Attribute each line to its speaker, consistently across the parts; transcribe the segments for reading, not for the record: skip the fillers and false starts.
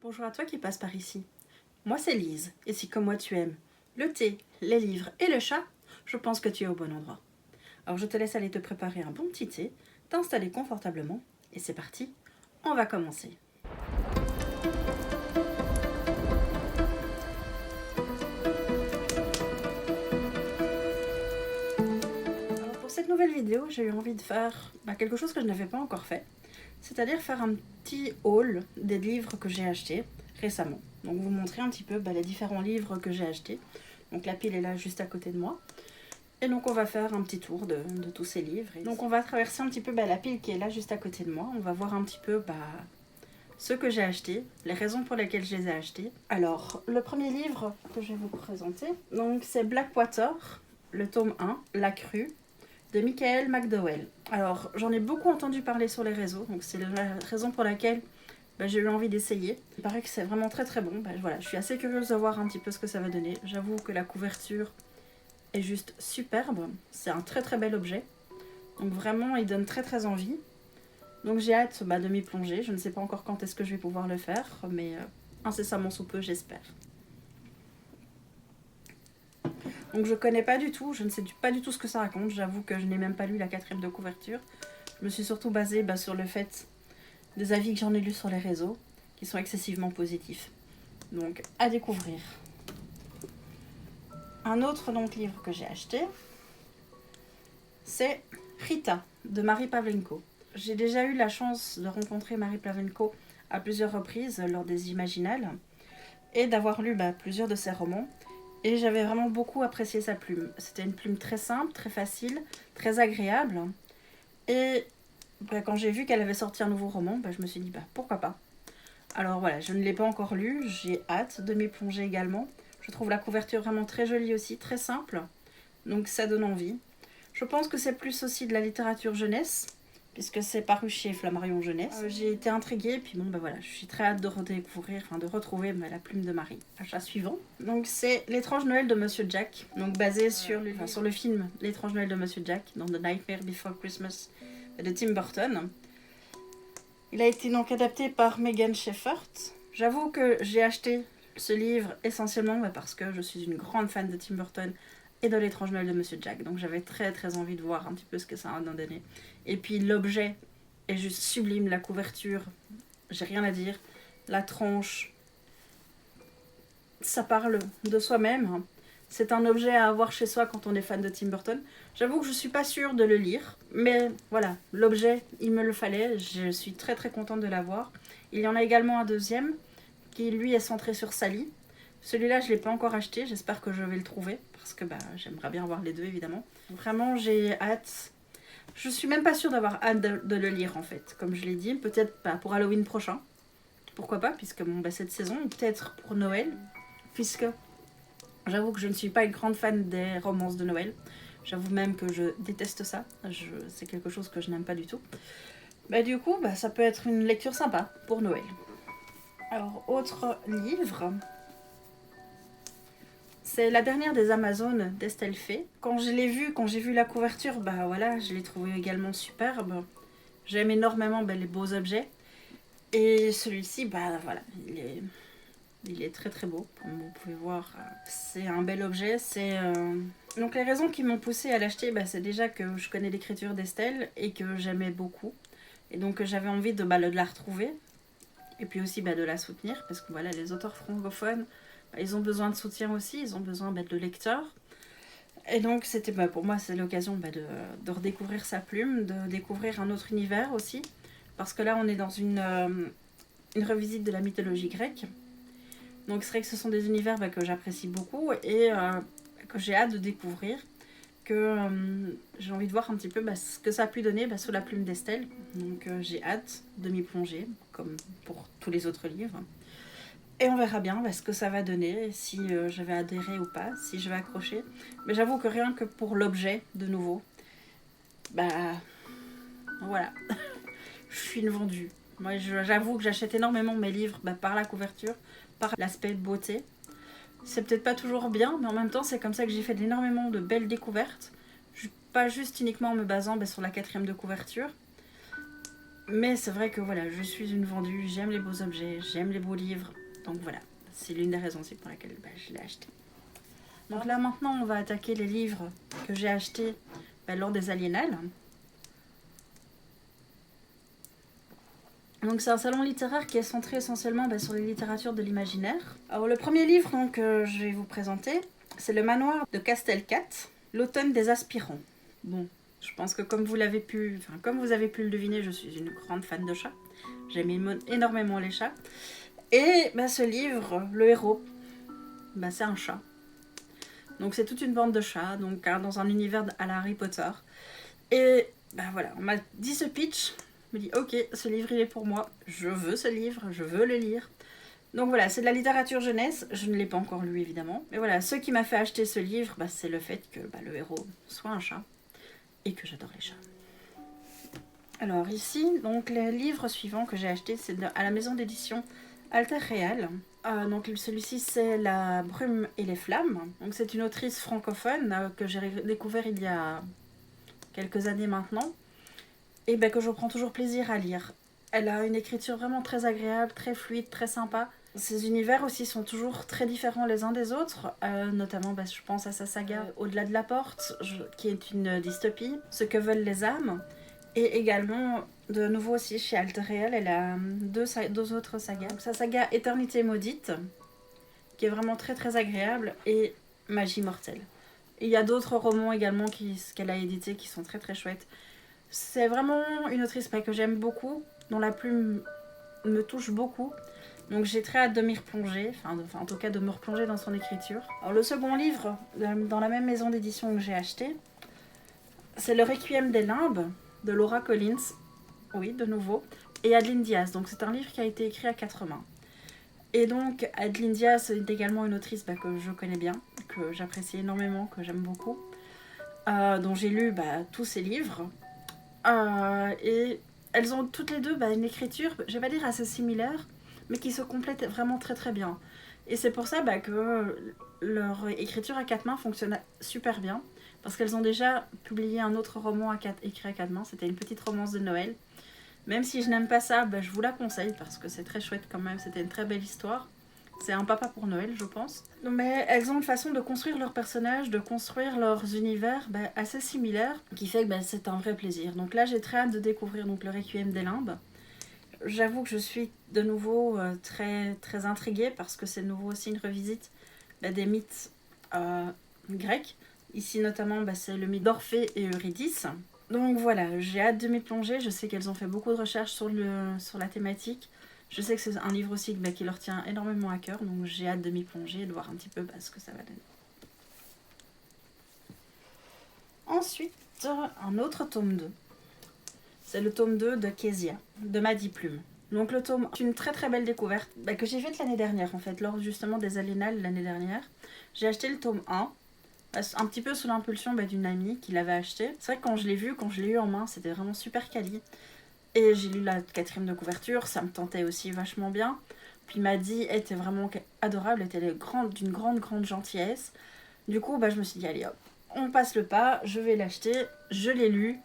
Speaker 1: Bonjour à toi qui passe par ici. Moi c'est Lise, et si comme moi tu aimes le thé, les livres et le chat, je pense que tu es au bon endroit. Alors je te laisse aller te préparer un bon petit thé, t'installer confortablement, et c'est parti, on va commencer. Alors pour cette nouvelle vidéo, j'ai eu envie de faire quelque chose que je n'avais pas encore fait, c'est-à-dire faire un petit haul des livres que j'ai achetés récemment. Donc vous montrer un petit peu les différents livres que j'ai achetés. Donc la pile est là juste à côté de moi. Et donc on va faire un petit tour de tous ces livres. Et donc on va traverser un petit peu la pile qui est là juste à côté de moi. On va voir un petit peu ce que j'ai acheté, les raisons pour lesquelles je les ai achetés. Alors le premier livre que je vais vous présenter, donc c'est Blackwater, le tome 1, La Crue, de Michael McDowell. Alors j'en ai beaucoup entendu parler sur les réseaux, donc c'est la raison pour laquelle j'ai eu envie d'essayer. Il paraît que c'est vraiment très très bon. Voilà, je suis assez curieuse de voir un petit peu ce que ça va donner. J'avoue que la couverture est juste superbe. C'est un très très bel objet. Donc vraiment, il donne très très envie. Donc j'ai hâte de m'y plonger. Je ne sais pas encore quand est-ce que je vais pouvoir le faire, mais incessamment sous peu, j'espère. Donc je connais pas du tout, je ne sais pas du tout ce que ça raconte. J'avoue que je n'ai même pas lu la 4e de couverture. Je me suis surtout basée sur le fait des avis que j'en ai lus sur les réseaux, qui sont excessivement positifs. Donc à découvrir. Un autre livre que j'ai acheté, c'est Rita de Marie Pavlenko. J'ai déjà eu la chance de rencontrer Marie Pavlenko à plusieurs reprises lors des Imaginales et d'avoir lu plusieurs de ses romans. Et j'avais vraiment beaucoup apprécié sa plume. C'était une plume très simple, très facile, très agréable. Et quand j'ai vu qu'elle avait sorti un nouveau roman, je me suis dit pourquoi pas. Alors voilà, je ne l'ai pas encore lu, j'ai hâte de m'y plonger également. Je trouve la couverture vraiment très jolie aussi, très simple. Donc ça donne envie. Je pense que c'est plus aussi de la littérature jeunesse, puisque c'est paru chez Flammarion Jeunesse. J'ai été intriguée, puis voilà, je suis très hâte de redécouvrir, de retrouver la plume de Marie. Achat suivant. Donc c'est L'étrange Noël de Monsieur Jack, donc basé sur le film L'étrange Noël de Monsieur Jack, dans The Nightmare Before Christmas de Tim Burton. Il a été donc adapté par Megan Shepherd. J'avoue que j'ai acheté ce livre essentiellement parce que je suis une grande fan de Tim Burton et de L'étrange Noël de Monsieur Jack. Donc j'avais très très envie de voir un petit peu ce que ça a donné. Et puis l'objet est juste sublime, la couverture, j'ai rien à dire. La tranche, ça parle de soi-même. C'est un objet à avoir chez soi quand on est fan de Tim Burton. J'avoue que je suis pas sûre de le lire, mais voilà, l'objet, il me le fallait. Je suis très très contente de l'avoir. Il y en a également un deuxième qui lui est centré sur Sally. Celui-là, je ne l'ai pas encore acheté, j'espère que je vais le trouver, parce que j'aimerais bien voir les deux, évidemment. Vraiment, j'ai hâte. Je suis même pas sûre d'avoir hâte de le lire, en fait, comme je l'ai dit. Peut-être pour Halloween prochain. Pourquoi pas, puisque cette saison, ou peut-être pour Noël, puisque j'avoue que je ne suis pas une grande fan des romances de Noël. J'avoue même que je déteste ça. C'est quelque chose que je n'aime pas du tout. Du coup, ça peut être une lecture sympa pour Noël. Alors, autre livre, c'est La dernière des Amazones d'Estelle Fay. Quand j'ai vu la couverture, voilà, je l'ai trouvé également superbe. J'aime énormément les beaux objets. Et celui-ci, voilà, il est très très beau. Comme vous pouvez voir, c'est un bel objet. Donc les raisons qui m'ont poussée à l'acheter, c'est déjà que je connais l'écriture d'Estelle et que j'aimais beaucoup. Et donc j'avais envie de la retrouver. Et puis aussi de la soutenir, parce que voilà, les auteurs francophones, ils ont besoin de soutien aussi, ils ont besoin de lecteurs. Et donc c'était pour moi, c'est l'occasion de redécouvrir sa plume, de découvrir un autre univers aussi, parce que là on est dans une revisite de la mythologie grecque. Donc c'est vrai que ce sont des univers que j'apprécie beaucoup et que j'ai hâte de découvrir, que j'ai envie de voir un petit peu ce que ça a pu donner sous la plume d'Estelle. Donc j'ai hâte de m'y plonger, comme pour tous les autres livres. Et on verra bien ce que ça va donner, si je vais adhérer ou pas, si je vais accrocher. Mais j'avoue que rien que pour l'objet, de nouveau, voilà, je suis une vendue. Moi, j'avoue que j'achète énormément mes livres par la couverture, par l'aspect beauté. C'est peut-être pas toujours bien, mais en même temps, c'est comme ça que j'ai fait énormément de belles découvertes. Pas juste uniquement en me basant sur la 4e de couverture. Mais c'est vrai que voilà, je suis une vendue, j'aime les beaux objets, j'aime les beaux livres. Donc voilà, c'est l'une des raisons aussi pour laquelle je l'ai acheté. Donc là maintenant, on va attaquer les livres que j'ai achetés lors des Aliénales. Donc c'est un salon littéraire qui est centré essentiellement sur les littératures de l'imaginaire. Alors le premier livre que je vais vous présenter, c'est Le Manoir de Castelcat, L'automne des aspirants. Bon, je pense que comme vous avez pu le deviner, je suis une grande fan de chats. J'aime énormément les chats. Et ce livre, le héros, c'est un chat. Donc c'est toute une bande de chats, donc dans un univers à la Harry Potter. Et voilà, on m'a dit ce pitch. Je me dis ok, ce livre il est pour moi, je veux ce livre, je veux le lire. Donc voilà, c'est de la littérature jeunesse, je ne l'ai pas encore lu évidemment. Mais voilà, ce qui m'a fait acheter ce livre, c'est le fait que le héros soit un chat et que j'adore les chats. Alors ici, donc les livres suivants que j'ai achetés, c'est à la maison d'édition Alter Real. Donc celui-ci c'est La brume et les flammes. Donc c'est une autrice francophone que j'ai découvert il y a quelques années maintenant. Et que je prends toujours plaisir à lire. Elle a une écriture vraiment très agréable, très fluide, très sympa. Ses univers aussi sont toujours très différents les uns des autres. Notamment, je pense à sa saga Au-delà de la porte, qui est une dystopie. Ce que veulent les âmes. Et également, de nouveau aussi chez Alter Real, elle a deux autres sagas. Donc, sa saga Éternité maudite, qui est vraiment très très agréable, et Magie mortelle. Et il y a d'autres romans également qu'elle a édités qui sont très très chouettes. C'est vraiment une autrice que j'aime beaucoup, dont la plume me touche beaucoup. Donc j'ai très hâte de m'y replonger, enfin en tout cas de me replonger dans son écriture. Alors le second livre, dans la même maison d'édition que j'ai acheté, c'est Le Requiem des limbes de Laura Collins, oui de nouveau, et Adeline Diaz. Donc c'est un livre qui a été écrit à 4 mains. Et donc Adeline Diaz est également une autrice que je connais bien, que j'apprécie énormément, que j'aime beaucoup, dont j'ai lu tous ses livres. Et elles ont toutes les deux une écriture, je vais pas dire assez similaire, mais qui se complètent vraiment très très bien. Et c'est pour ça que leur écriture à 4 mains fonctionne super bien, parce qu'elles ont déjà publié un autre roman écrit à 4 mains, c'était une petite romance de Noël. Même si je n'aime pas ça, je vous la conseille, parce que c'est très chouette quand même, c'était une très belle histoire. C'est un papa pour Noël, je pense. Mais elles ont une façon de construire leurs personnages, de construire leurs univers assez similaires, qui fait que c'est un vrai plaisir. Donc là, j'ai très hâte de découvrir le Requiem des limbes. J'avoue que je suis de nouveau très, très intriguée, parce que c'est de nouveau aussi une revisite des mythes grecs. Ici, notamment, c'est le mythe d'Orphée et Eurydice. Donc voilà, j'ai hâte de m'y plonger. Je sais qu'elles ont fait beaucoup de recherches sur la thématique. Je sais que c'est un livre aussi qui leur tient énormément à cœur, donc j'ai hâte de m'y plonger et de voir un petit peu ce que ça va donner. Ensuite, un autre tome 2. C'est le tome 2 de Kezia, de Maddy Plume. Donc le tome, c'est une très très belle découverte que j'ai faite l'année dernière en fait, lors justement des Aliénales l'année dernière. J'ai acheté le tome 1, un petit peu sous l'impulsion d'une amie qui l'avait acheté. C'est vrai que quand je l'ai eu en main, c'était vraiment super quali. Et j'ai lu la 4e de couverture, ça me tentait aussi vachement bien. Puis Maddy était vraiment adorable, elle était d'une grande gentillesse. Du coup, je me suis dit, allez hop, on passe le pas, je vais l'acheter. Je l'ai lu.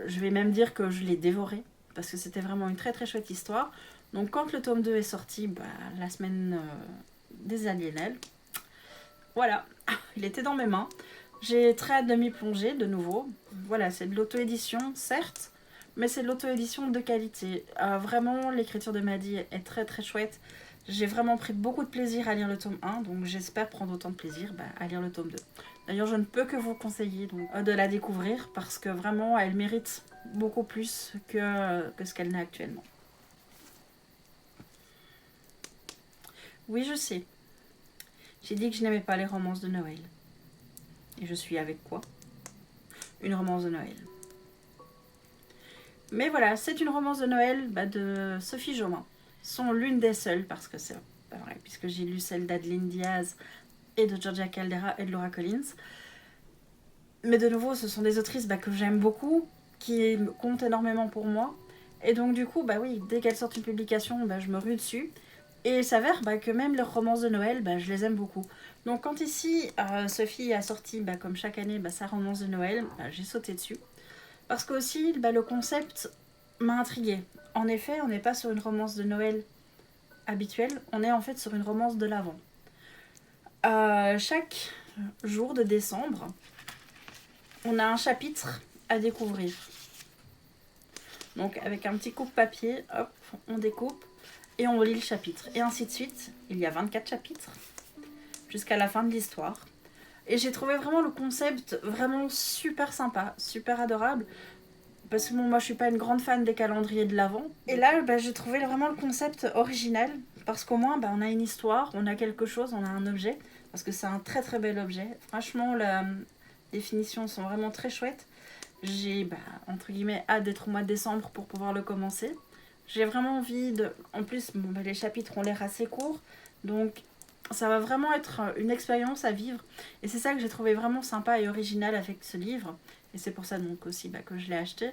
Speaker 1: Je vais même dire que je l'ai dévoré, parce que c'était vraiment une très très chouette histoire. Donc quand le tome 2 est sorti, la semaine des Aliénales, voilà, il était dans mes mains. J'ai très hâte de m'y plonger de nouveau. Voilà, c'est de l'auto-édition, certes, mais c'est de l'auto-édition de qualité. Vraiment, l'écriture de Maddy est très très chouette. J'ai vraiment pris beaucoup de plaisir à lire le tome 1, donc j'espère prendre autant de plaisir à lire le tome 2. D'ailleurs, je ne peux que vous conseiller de la découvrir, parce que vraiment, elle mérite beaucoup plus que ce qu'elle n'a actuellement. Oui, je sais. J'ai dit que je n'aimais pas les romances de Noël. Et je suis avec quoi? Une romance de Noël. Mais voilà, c'est une romance de Noël de Sophie Jomain. Sont l'une des seules, parce que c'est pas vrai, puisque j'ai lu celle d'Adeline Diaz et de Georgia Caldera et de Laura Collins. Mais de nouveau, ce sont des autrices que j'aime beaucoup, qui comptent énormément pour moi. Et donc du coup, oui, dès qu'elles sortent une publication, je me rue dessus. Et il s'avère que même leurs romances de Noël, je les aime beaucoup. Donc quand ici, Sophie a sorti, comme chaque année, sa romance de Noël, j'ai sauté dessus. Parce que aussi, le concept m'a intriguée. En effet, on n'est pas sur une romance de Noël habituelle, on est en fait sur une romance de l'Avent. Chaque jour de décembre, on a un chapitre à découvrir. Donc avec un petit coupe-papier, hop, on découpe et on lit le chapitre. Et ainsi de suite, il y a 24 chapitres jusqu'à la fin de l'histoire. Et j'ai trouvé vraiment le concept vraiment super sympa, super adorable. Parce que bon, moi je suis pas une grande fan des calendriers de l'Avent. Et là, j'ai trouvé vraiment le concept original. Parce qu'au moins, on a une histoire, on a quelque chose, on a un objet. Parce que c'est un très très bel objet. Franchement, les finitions sont vraiment très chouettes. J'ai, entre guillemets, hâte d'être au mois de décembre pour pouvoir le commencer. J'ai vraiment envie de... En plus, les chapitres ont l'air assez courts. Donc, ça va vraiment être une expérience à vivre. Et c'est ça que j'ai trouvé vraiment sympa et original avec ce livre. Et c'est pour ça donc aussi que je l'ai acheté.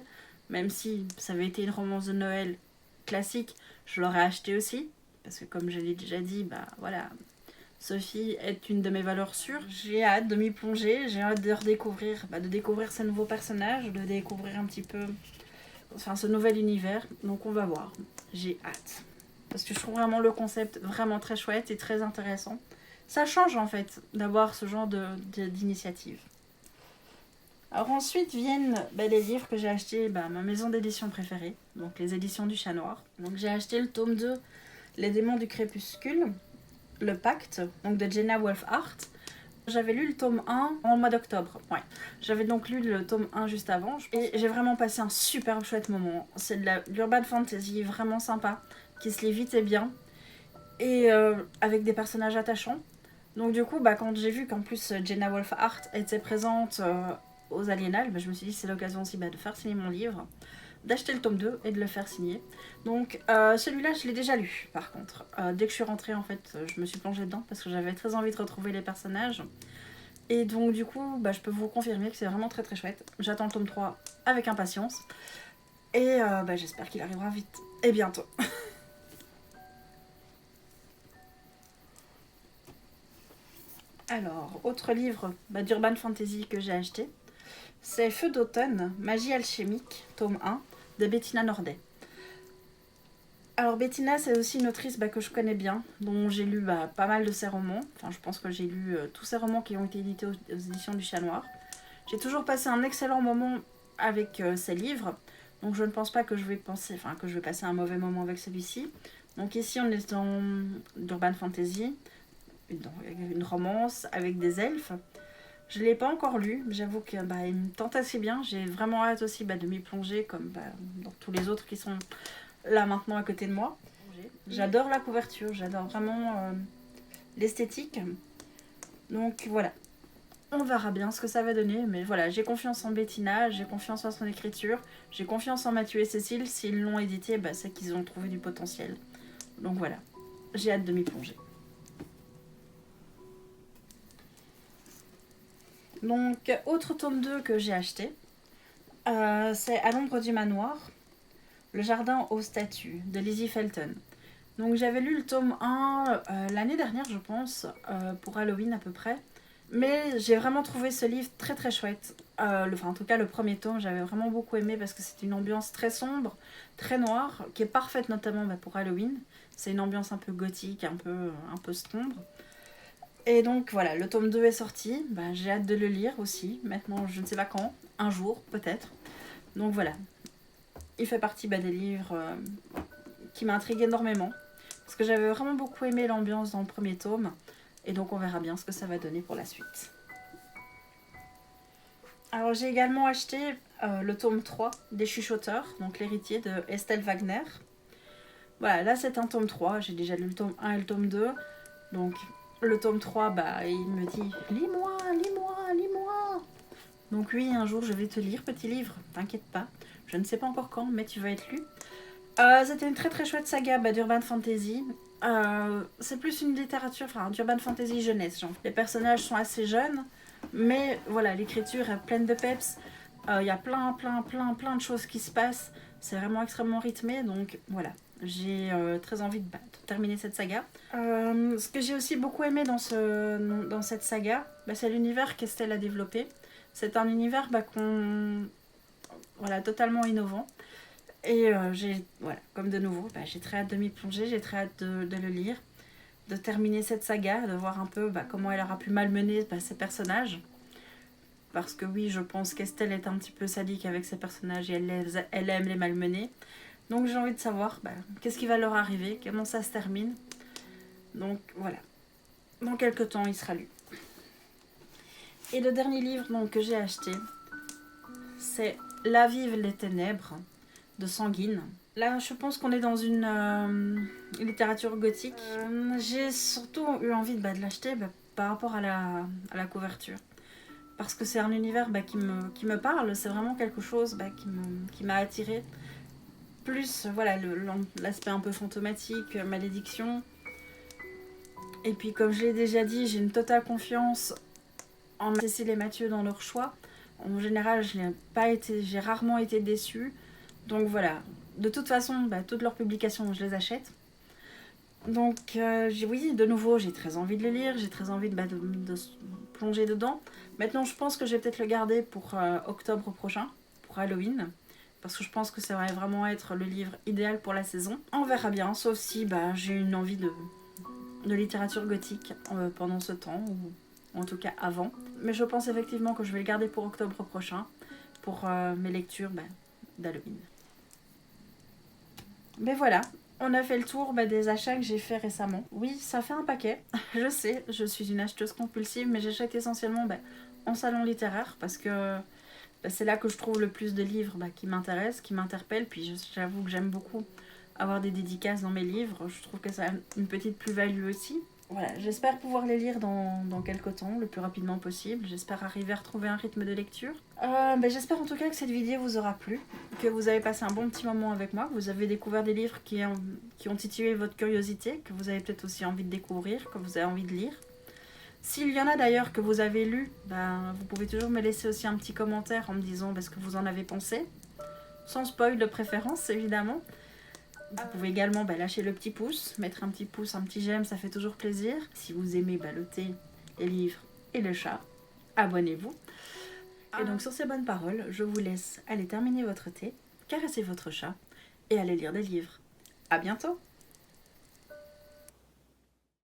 Speaker 1: Même si ça avait été une romance de Noël classique, je l'aurais acheté aussi. Parce que comme je l'ai déjà dit, voilà, Sophie est une de mes valeurs sûres. J'ai hâte de m'y plonger, j'ai hâte de redécouvrir, de découvrir ces nouveaux personnages, de découvrir un petit peu ce nouvel univers. Donc on va voir, j'ai hâte. Parce que je trouve vraiment le concept vraiment très chouette et très intéressant. Ça change en fait d'avoir ce genre d'initiative. Alors ensuite viennent les livres que j'ai achetés, ma maison d'édition préférée, donc les éditions du Chat Noir. Donc j'ai acheté le tome 2, Les démons du crépuscule, Le Pacte, donc de Jenna Wolfhart. J'avais lu le tome 1 en mois d'octobre. Ouais. J'avais donc lu le tome 1 juste avant. Et j'ai vraiment passé un super chouette moment. C'est de l'urban fantasy vraiment sympa, qui se lit vite et bien. Et avec des personnages attachants. Donc du coup, quand j'ai vu qu'en plus Jenna Wolfhart était présente aux Aliénales, je me suis dit c'est l'occasion aussi de faire signer mon livre, d'acheter le tome 2 et de le faire signer. Donc celui-là je l'ai déjà lu par contre. Dès que je suis rentrée en fait je me suis plongée dedans parce que j'avais très envie de retrouver les personnages. Et donc du coup je peux vous confirmer que c'est vraiment très très chouette. J'attends le tome 3 avec impatience. Et j'espère qu'il arrivera vite et bientôt. Alors, autre livre d'Urban Fantasy que j'ai acheté, c'est Feu d'automne, Magie alchimique, tome 1, de Bettina Nordet. Alors Bettina, c'est aussi une autrice que je connais bien, dont j'ai lu pas mal de ses romans. Enfin, je pense que j'ai lu tous ses romans qui ont été édités aux éditions du Chat Noir. J'ai toujours passé un excellent moment avec ses livres, donc je ne pense pas que je vais passer un mauvais moment avec celui-ci. Donc ici, on est dans d'Urban Fantasy, une romance avec des elfes. Je ne l'ai pas encore lu, j'avoue qu'il me tente assez bien. J'ai vraiment hâte aussi de m'y plonger comme dans tous les autres qui sont là maintenant à côté de moi. J'adore la couverture, j'adore vraiment l'esthétique. Donc voilà, on verra bien ce que ça va donner. Mais voilà, j'ai confiance en Bettina, j'ai confiance en son écriture, j'ai confiance en Mathieu et Cécile. S'ils l'ont édité, c'est qu'ils ont trouvé du potentiel. Donc voilà, j'ai hâte de m'y plonger. Donc, autre tome 2 que j'ai acheté, c'est À l'ombre du manoir, Le jardin aux statues, de Lizzie Felton. Donc j'avais lu le tome 1 l'année dernière, je pense, pour Halloween à peu près. Mais j'ai vraiment trouvé ce livre très très chouette. En tout cas, le premier tome, j'avais vraiment beaucoup aimé parce que c'est une ambiance très sombre, très noire, qui est parfaite notamment pour Halloween. C'est une ambiance un peu gothique, un peu sombre. Et donc voilà, le tome 2 est sorti, j'ai hâte de le lire aussi, maintenant je ne sais pas quand, un jour peut-être. Donc voilà, il fait partie des livres qui m'intriguent énormément, parce que j'avais vraiment beaucoup aimé l'ambiance dans le premier tome, et donc on verra bien ce que ça va donner pour la suite. Alors j'ai également acheté le tome 3 des Chuchoteurs, donc l'héritier de Estelle Wagner. Voilà, là c'est un tome 3, j'ai déjà lu le tome 1 et le tome 2, donc le tome 3, il me dit « Lis-moi, lis-moi, lis-moi !» Donc oui, un jour je vais te lire, petit livre, t'inquiète pas. Je ne sais pas encore quand, mais tu vas être lu. C'était une très très chouette saga d'Urban Fantasy. C'est plus une littérature, d'Urban Fantasy jeunesse. Genre. Les personnages sont assez jeunes, mais voilà, l'écriture est pleine de peps. Il y a plein de choses qui se passent. C'est vraiment extrêmement rythmé, donc voilà. J'ai très envie de terminer cette saga. Ce que j'ai aussi beaucoup aimé dans cette saga, c'est l'univers qu'Estelle a développé. C'est un univers totalement innovant. Et voilà, comme de nouveau, j'ai très hâte de m'y plonger, j'ai très hâte de le lire, de terminer cette saga, de voir un peu comment elle aura pu malmener ses personnages. Parce que oui, je pense qu'Estelle est un petit peu sadique avec ses personnages et elle aime les malmener. Donc j'ai envie de savoir qu'est-ce qui va leur arriver, comment ça se termine. Donc voilà, dans quelques temps il sera lu. Et le dernier livre que j'ai acheté, c'est La Vive les Ténèbres de Sanguine. Là, je pense qu'on est dans une littérature gothique. J'ai surtout eu envie de l'acheter par rapport à la couverture. Parce que c'est un univers qui me parle, c'est vraiment quelque chose qui m'a attirée. Plus voilà, l'aspect un peu fantomatique, malédiction. Et puis comme je l'ai déjà dit, j'ai une totale confiance en Cécile et Mathieu dans leur choix. En général, j'ai rarement été déçue. Donc voilà, de toute façon, toutes leurs publications, je les achète. Donc oui, de nouveau, j'ai très envie de les lire, j'ai très envie de plonger dedans. Maintenant, je pense que je vais peut-être le garder pour octobre prochain, pour Halloween. Parce que je pense que ça va vraiment être le livre idéal pour la saison. On verra bien, sauf si j'ai une envie de littérature gothique pendant ce temps, ou en tout cas avant. Mais je pense effectivement que je vais le garder pour octobre prochain, pour mes lectures d'Halloween. Mais voilà, on a fait le tour des achats que j'ai fait récemment. Oui, ça fait un paquet, je sais, je suis une acheteuse compulsive, mais j'achète essentiellement en salon littéraire parce que c'est là que je trouve le plus de livres qui m'intéressent, qui m'interpellent. Puis j'avoue que j'aime beaucoup avoir des dédicaces dans mes livres. Je trouve que ça a une petite plus-value aussi. Voilà, j'espère pouvoir les lire dans quelques temps, le plus rapidement possible. J'espère arriver à retrouver un rythme de lecture. J'espère en tout cas que cette vidéo vous aura plu, que vous avez passé un bon petit moment avec moi, que vous avez découvert des livres qui ont titillé votre curiosité, que vous avez peut-être aussi envie de découvrir, que vous avez envie de lire. S'il y en a d'ailleurs que vous avez lu, vous pouvez toujours me laisser aussi un petit commentaire en me disant ce que vous en avez pensé. Sans spoil de préférence, évidemment. Vous pouvez également lâcher le petit pouce, mettre un petit pouce, un petit j'aime, ça fait toujours plaisir. Si vous aimez le thé, les livres et le chat, abonnez-vous. Et donc sur ces bonnes paroles, je vous laisse aller terminer votre thé, caresser votre chat et aller lire des livres. À bientôt!